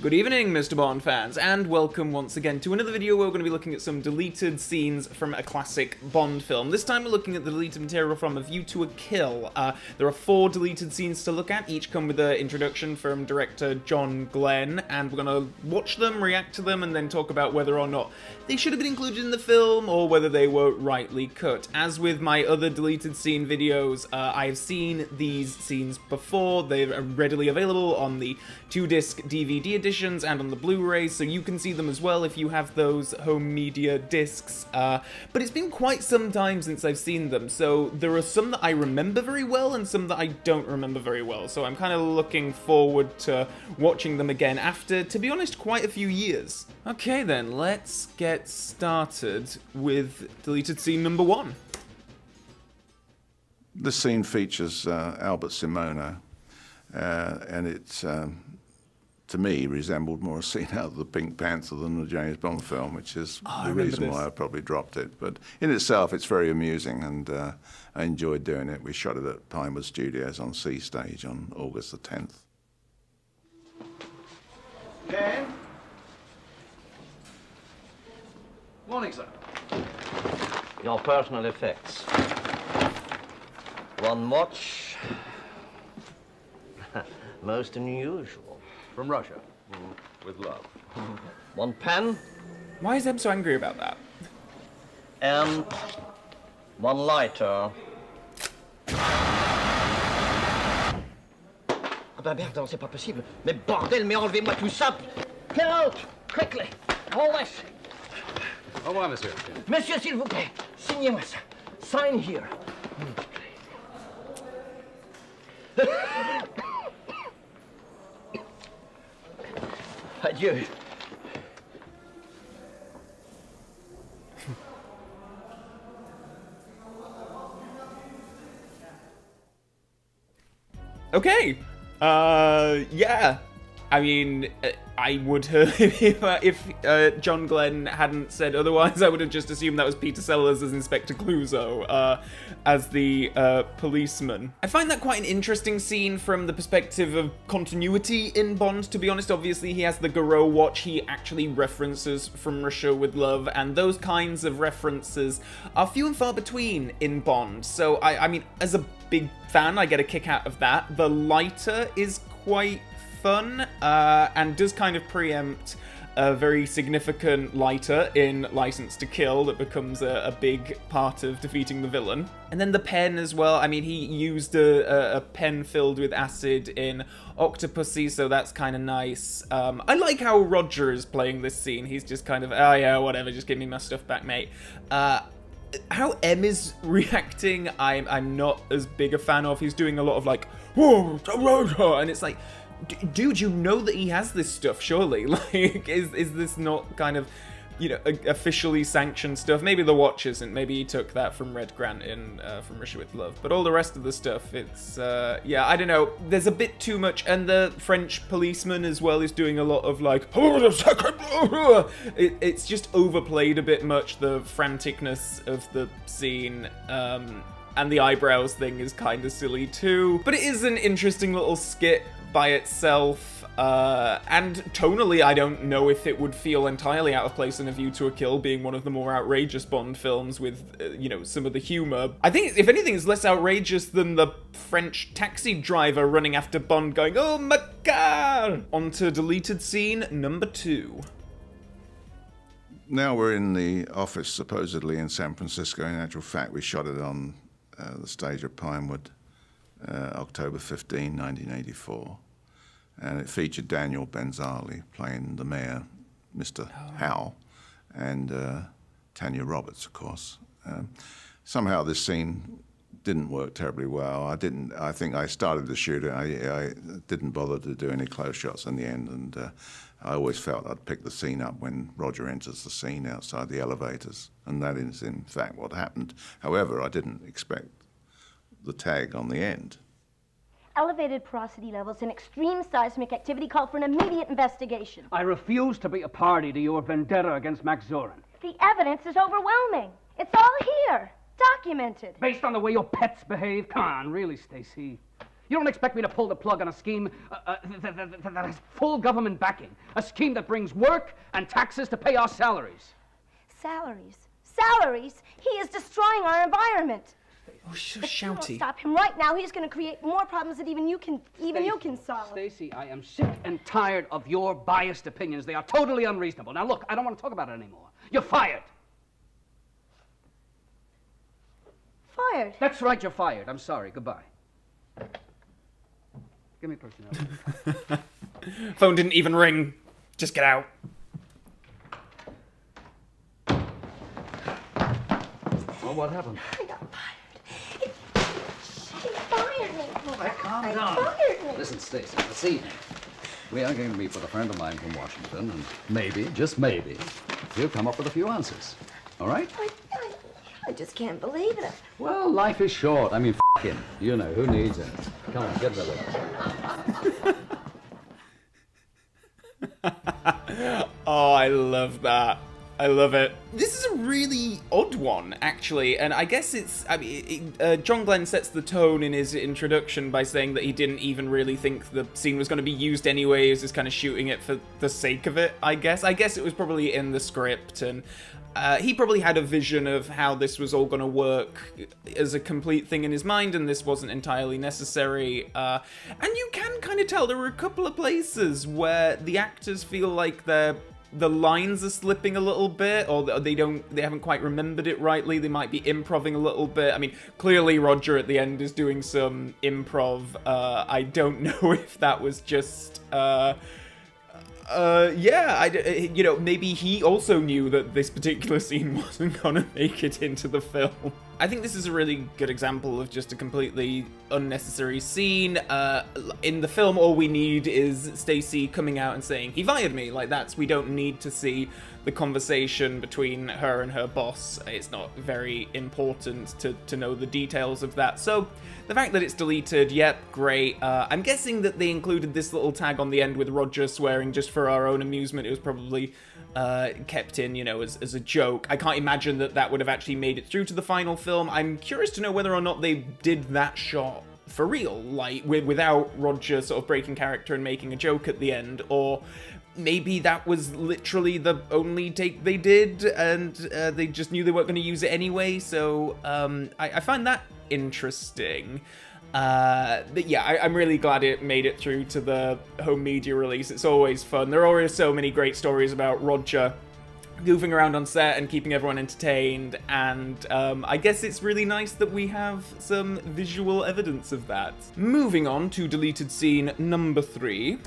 Good evening, Mr. Bond fans, and welcome once again to another video where we're going to be looking at some deleted scenes from a classic Bond film. This time we're looking at the deleted material from A View to a Kill. There are 4 deleted scenes to look at, each come with an introduction from director John Glenn, and we're going to watch them, react to them, and then talk about whether or not they should have been included in the film, or whether they were rightly cut. As with my other deleted scene videos, I have seen these scenes before. They're readily available on the 2-disc DVD editions and on the Blu-rays, so you can see them as well if you have those home media discs. But it's been quite some time since I've seen them, so there are some that I remember very well and some that I don't remember very well, so I'm kind of looking forward to watching them again after, to be honest, quite a few years. Okay then, let's get started with deleted scene number 1. This scene features Albert Simona, and it's, to me, resembled more a scene out of the Pink Panther than the James Bond film, which is the reason why I probably dropped it. But in itself, it's very amusing, and I enjoyed doing it. We shot it at Pinewood Studios on C Stage on August the 10th. Ken? Morning, sir. Your personal effects. One watch. Most unusual. From Russia. With love. One pen. Why is Em so angry about that? And one lighter. Ah ben merde, c'est pas possible. Mais bordel, mais enlevez-moi tout ça. Get out, quickly. All this. Au revoir, monsieur. Monsieur, s'il vous plaît, signez-moi ça. Sign here. Adieu. Okay. Yeah. I mean, I would have, if John Glenn hadn't said otherwise, I would have just assumed that was Peter Sellers as Inspector Clouseau, as the policeman. I find that quite an interesting scene from the perspective of continuity in Bond, to be honest. Obviously, he has the Garou watch he actually references From Russia with Love, and those kinds of references are few and far between in Bond. So, I mean, as a big fan, I get a kick out of that. The lighter is quite fun, and does kind of preempt a very significant lighter in License to Kill that becomes a big part of defeating the villain. And then the pen as well. I mean, he used a pen filled with acid in Octopussy, so that's kind of nice. I like how Roger is playing this scene. He's just kind of, oh yeah, whatever, just give me my stuff back, mate. How M is reacting, I'm not as big a fan of. He's doing a lot of like, whoa, and it's like, dude, you know that he has this stuff, surely. Like, is this not kind of, you know, officially sanctioned stuff? Maybe the watch isn't. Maybe he took that from Red Grant in From Russia with Love. But all the rest of the stuff, it's, yeah, I don't know. There's a bit too much. And the French policeman as well is doing a lot of like, it's just overplayed a bit much, the franticness of the scene. And the eyebrows thing is kind of silly too. But it is an interesting little skit by itself, and tonally I don't know if it would feel entirely out of place in A View to a Kill, being one of the more outrageous Bond films with, you know, some of the humour. I think, if anything, it's less outrageous than the French taxi driver running after Bond going, oh my god! On to deleted scene number 2. Now we're in the office, supposedly in San Francisco. In actual fact, we shot it on the stage at Pinewood, October 15, 1984. And it featured Daniel Benzali playing the mayor, Mr. Howe, and Tanya Roberts, of course. Somehow this scene didn't work terribly well. I think I started to shoot it. I didn't bother to do any close shots in the end, and I always felt I'd pick the scene up when Roger enters the scene outside the elevators, and that is in fact what happened. However, I didn't expect the tag on the end. Elevated porosity levels and extreme seismic activity call for an immediate investigation. I refuse to be a party to your vendetta against Max Zorin. The evidence is overwhelming. It's all here, documented. Based on the way your pets behave? Come on, really, Stacy. You don't expect me to pull the plug on a scheme that has full government backing. A scheme that brings work and taxes to pay our salaries. Salaries? Salaries? He is destroying our environment. Oh, so If you don't shouty. stop him right now, he's going to create more problems that even you can solve. Stacy, I am sick and tired of your biased opinions. They are totally unreasonable. Now look, I don't want to talk about it anymore. You're fired. Fired? That's right, you're fired. I'm sorry. Goodbye. Give me personality. Phone didn't even ring. Just get out. Well, what happened? I got fired. He fired me. Calm He down. fired me. Listen, Stacy, this evening, we are going to meet with a friend of mine from Washington, and maybe, just maybe, he'll come up with a few answers. All right? I just can't believe it. Well, life is short. I mean, f him. You know, who needs it? Come on, get rid of it. Oh, I love that. I love it. This is a really odd one, actually, and I guess it's... I mean, John Glenn sets the tone in his introduction by saying that he didn't even really think the scene was going to be used anyway. He was just kind of shooting it for the sake of it, I guess. I guess it was probably in the script, and he probably had a vision of how this was all going to work as a complete thing in his mind, and this wasn't entirely necessary. And you can kind of tell there were a couple of places where the actors feel like the lines are slipping a little bit, or they haven't quite remembered it rightly. They might be improving a little bit. I mean, clearly Roger at the end is doing some improv. I don't know if that was just you know, maybe he also knew that this particular scene wasn't gonna make it into the film. I think this is a really good example of just a completely unnecessary scene. In the film, all we need is Stacy coming out and saying, "He fired me," like that's, we don't need to see the conversation between her and her boss. It's not very important to know the details of that. So the fact that it's deleted, yep, great. I'm guessing that they included this little tag on the end with Roger swearing just for our own amusement. It was probably kept in, you know, as a joke. I can't imagine that that would have actually made it through to the final film. I'm curious to know whether or not they did that shot for real, like without Roger sort of breaking character and making a joke at the end, or maybe that was literally the only take they did, and they just knew they weren't going to use it anyway. So I find that interesting. But yeah, I'm really glad it made it through to the home media release. It's always fun. There are always so many great stories about Roger goofing around on set and keeping everyone entertained, and I guess it's really nice that we have some visual evidence of that. Moving on to deleted scene number 3.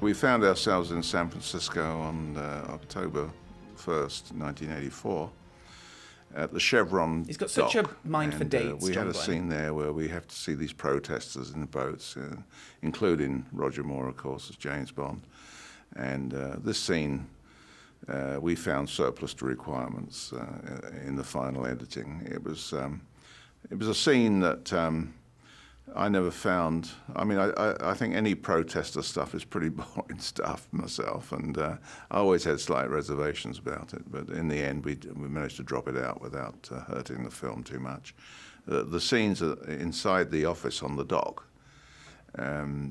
We found ourselves in San Francisco on October 1st, 1984, at the Chevron He's got such dock. a mind for dates, We John had a Glenn. scene there where we have to see these protesters in the boats, including Roger Moore, of course, as James Bond. And this scene, we found surplus to requirements in the final editing. It was a scene that I never found. I mean, I think any protester stuff is pretty boring stuff myself, and I always had slight reservations about it. But in the end, we managed to drop it out without hurting the film too much. The scenes inside the office on the dock,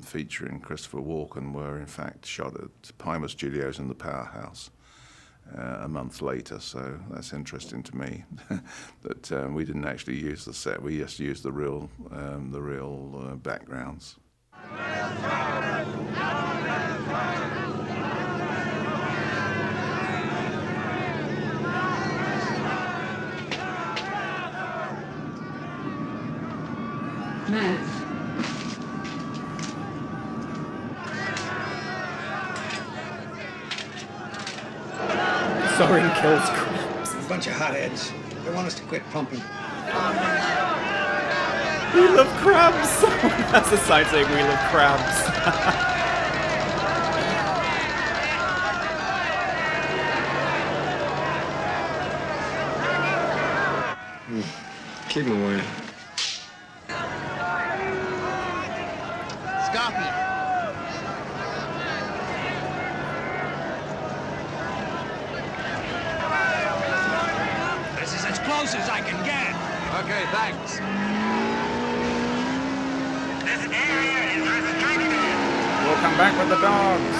featuring Christopher Walken, were in fact shot at Pimer Studios in the Powerhouse a month later, so that's interesting to me. That we didn't actually use the set; we just used the real backgrounds. Soren kills crabs. Bunch of hotheads. They want us to quit pumping. We love crabs! That's a sign saying we love crabs. Keep them away. Scarpy. This is as close as I can get. Okay, thanks. come back with the dogs.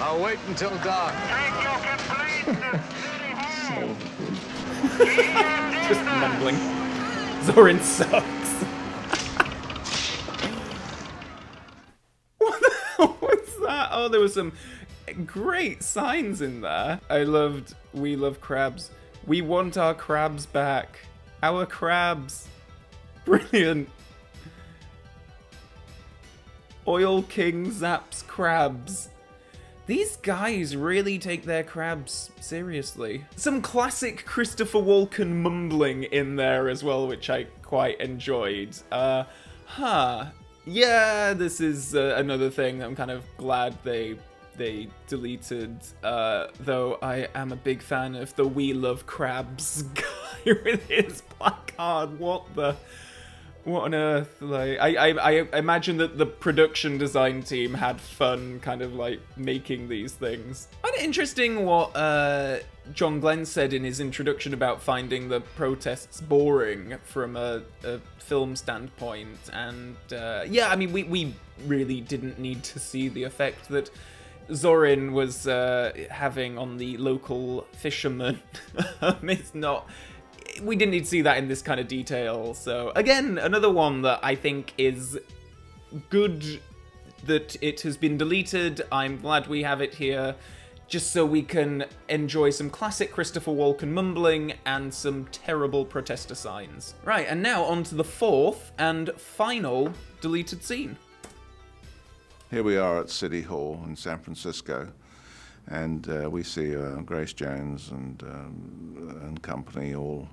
I'll wait until dark. Just mumbling. Zorin sucks. What the hell was that? Oh, there were some great signs in there. I loved "We love crabs. We want our crabs back. Our crabs." Brilliant. Oil King zaps crabs. These guys really take their crabs seriously. Some classic Christopher Walken mumbling in there as well, which I quite enjoyed. Yeah, this is another thing I'm kind of glad they deleted, though I am a big fan of the "We Love Crabs" guy with his placard. What on earth? Like, I imagine that the production design team had fun kind of like making these things. Quite interesting what John Glenn said in his introduction about finding the protests boring from a film standpoint. And yeah, I mean, we really didn't need to see the effect that Zorin was having on the local fishermen. It's not... We didn't need to see that in this kind of detail. So again, another one that I think is good that it has been deleted. I'm glad we have it here, just so we can enjoy some classic Christopher Walken mumbling and some terrible protester signs. Right, and now on to the fourth and final deleted scene. Here we are at City Hall in San Francisco, and we see Grace Jones and company all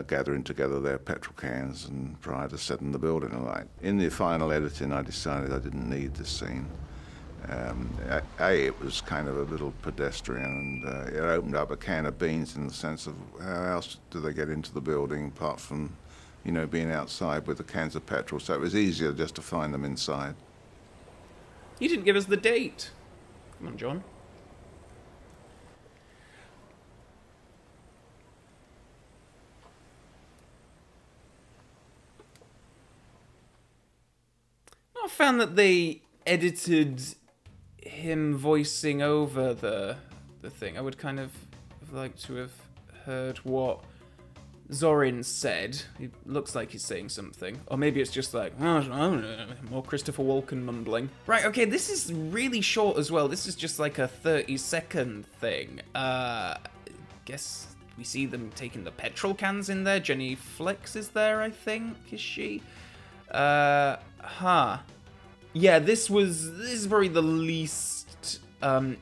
gathering together their petrol cans and prior to setting the building alight. In the final editing, I decided I didn't need this scene. It was kind of a little pedestrian, and it opened up a can of beans in the sense of how else do they get into the building apart from, you know, being outside with the cans of petrol. So it was easier just to find them inside. You didn't give us the date. Come on, John. I found that they edited him voicing over the thing. I would kind of like to have heard what Zorin said. It looks like he's saying something. Or maybe it's just like, oh, I don't know, more Christopher Walken mumbling. Right, okay, this is really short as well. This is just like a 30-second thing. Guess we see them taking the petrol cans in there. Jenny Flex is there, I think, is she? Yeah, this is probably the least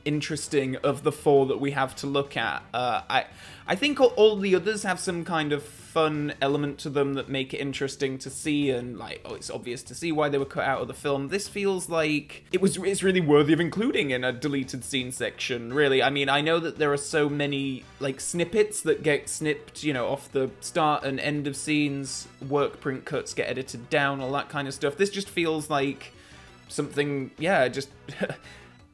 interesting of the four that we have to look at. I think all the others have some kind of fun element to them that make it interesting to see, and like, oh, it's obvious to see why they were cut out of the film. This feels like it's really worthy of including in a deleted scene section, really. I mean, I know that there are so many like snippets that get snipped, you know, off the start and end of scenes, work print cuts get edited down, all that kind of stuff. This just feels like something, yeah, just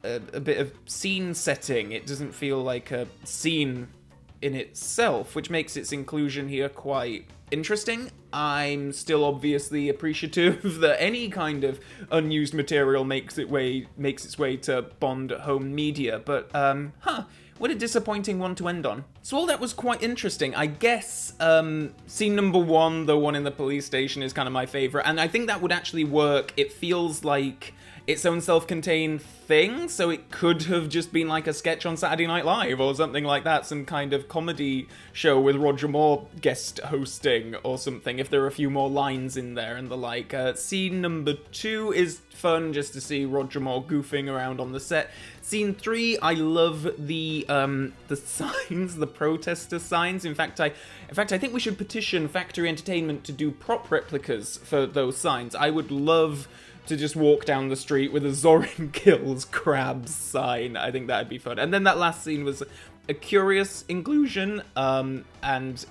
a bit of scene setting. It doesn't feel like a scene in itself, which makes its inclusion here quite interesting. I'm still obviously appreciative that any kind of unused material makes its way to Bond home media, but what a disappointing one to end on. So all that was quite interesting. I guess scene number one, the one in the police station, is kind of my favorite, and I think that would actually work. It feels like its own self-contained thing, so it could have just been like a sketch on Saturday Night Live or something like that, some kind of comedy show with Roger Moore guest hosting or something, if there are a few more lines in there and the like. Scene number two is fun just to see Roger Moore goofing around on the set. Scene three, I love the signs, the protester signs. In fact, I think we should petition Factory Entertainment to do prop replicas for those signs. I would love to just walk down the street with a Zorin kills crabs sign. I think that'd be fun. And then that last scene was a curious inclusion, and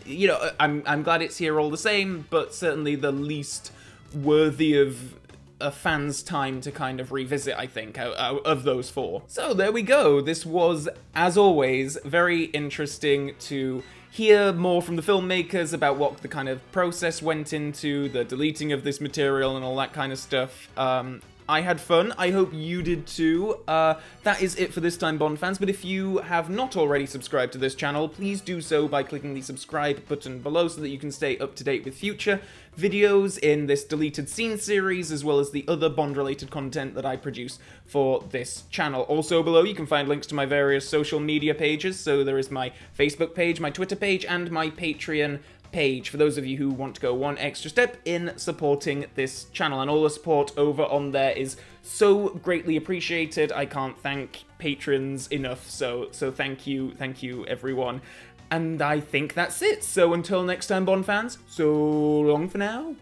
you know, I'm glad it's here all the same, but certainly the least worthy of a fan's time to kind of revisit, I think, of those four. So there we go. This was, as always, very interesting to hear more from the filmmakers about what the kind of process went into, the deleting of this material and all that kind of stuff. I had fun. I hope you did too. That is it for this time, Bond fans, but if you have not already subscribed to this channel, please do so by clicking the subscribe button below so that you can stay up to date with future videos in this deleted scene series, as well as the other Bond-related content that I produce for this channel. Also below, you can find links to my various social media pages, so there is my Facebook page, my Twitter page, and my Patreon page for those of you who want to go one extra step in supporting this channel, and all the support over on there is so greatly appreciated. I can't thank patrons enough, so thank you everyone. And I think that's it. So until next time, Bond fans, so long for now.